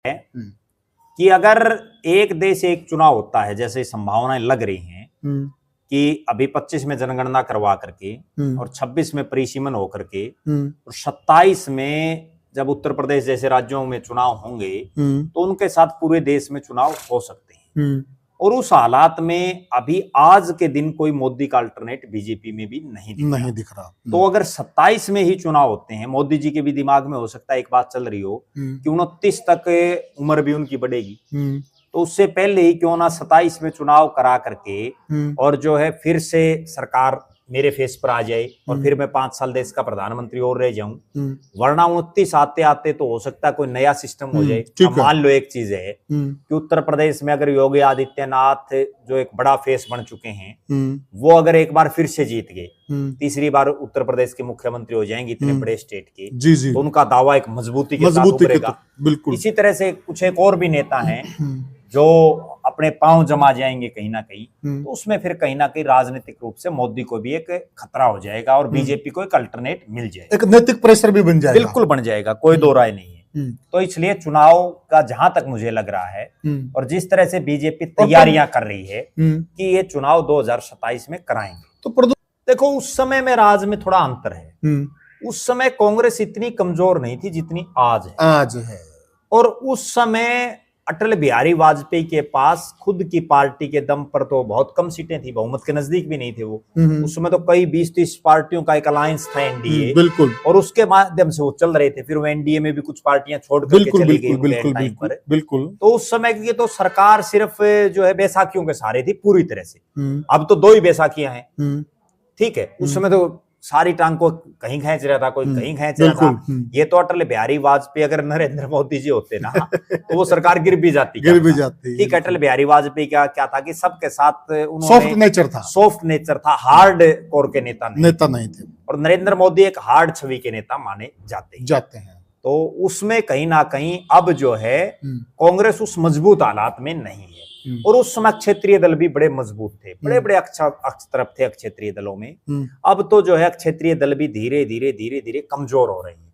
है कि अगर एक देश एक चुनाव होता है, जैसे संभावनाएं लग रही हैं कि अभी 25 में जनगणना करवा करके और 26 में परिसीमन होकर के और 27 में जब उत्तर प्रदेश जैसे राज्यों में चुनाव होंगे तो उनके साथ पूरे देश में चुनाव हो सकते हैं। और उस हालात में अभी आज के दिन कोई मोदी का अल्टरनेट बीजेपी में भी नहीं दिख रहा। तो अगर 27 में ही चुनाव होते हैं, मोदी जी के भी दिमाग में हो सकता है एक बात चल रही हो कि 29 तक उम्र भी उनकी बढ़ेगी, तो उससे पहले ही क्यों ना 27 में चुनाव करा करके और जो है फिर से सरकार मेरे फेस पर आ जाए और फिर मैं 5 साल देश का प्रधानमंत्री और रह जाऊं। वरना 29 आते आते तो हो सकता है कोई नया सिस्टम हो जाए। अब मान लो एक चीज है कि उत्तर प्रदेश में अगर योगी आदित्यनाथ जो एक बड़ा फेस बन चुके हैं, वो अगर एक बार फिर से जीत गए, तीसरी बार उत्तर प्रदेश के मुख्यमंत्री हो जाएंगे इतने बड़े स्टेट के, तो उनका दावा एक मजबूती के साथ उभरेगा। बिल्कुल इसी तरह से कुछ एक और भी नेता हैं जो अपने पांव जमा जाएंगे कहीं ना कहीं, तो उसमें फिर कहीं ना कहीं राजनीतिक रूप से मोदी को भी एक खतरा हो जाएगा और बीजेपी को एक अल्टरनेट मिल जाएगा, एक नैतिक प्रेशर भी बन जाएगा। बिल्कुल बन जाएगा, कोई दो राय नहीं है। तो इसलिए चुनाव का जहां तक मुझे लग रहा है और जिस तरह से बीजेपी तैयारियां कर रही है कि ये चुनाव 2027 में कराएंगे, तो देखो उस समय में राज में थोड़ा अंतर है। उस समय कांग्रेस इतनी कमजोर नहीं थी जितनी आज है। और उस समय अटल बिहारी वाजपेयी के पास खुद की पार्टी के दम पर तो बहुत कम सीटें थी, बहुमत के नजदीक भी नहीं थे वो। उस समय तो कई 20-30 पार्टियों का एक अलायंस था एनडीए, बिल्कुल, और उसके माध्यम से वो चल रहे थे। फिर वो एनडीए में भी कुछ पार्टियां छोड़ करके चली गई बिल्कुल। तो उस समय की तो सरकार सिर्फ जो है बैसाखियों के सहारे थी पूरी तरह से। अब तो 2 ही बैसाखियां हैं, ठीक है। उस समय तो सारी टांग को कहीं खींच रहा था, कोई कहीं खींच रहा था। ये तो अटल बिहारी वाजपेयी अगर नरेंद्र मोदी जी होते ना तो वो सरकार गिर भी जाती। ठीक, अटल बिहारी वाजपेयी क्या था कि सबके साथ उन्होंने सॉफ्ट नेचर था, हार्ड कोर के नेता नहीं थे। और नरेंद्र मोदी एक हार्ड छवि के नेता माने जाते हैं। तो उसमें कहीं ना कहीं अब जो है कांग्रेस उस मजबूत हालात में नहीं है। और उस समय क्षेत्रीय दल भी बड़े मजबूत थे, बड़े अक्ष तरफ थे क्षेत्रीय दलों में। अब तो जो है क्षेत्रीय दल भी धीरे धीरे कमजोर हो रहे हैं।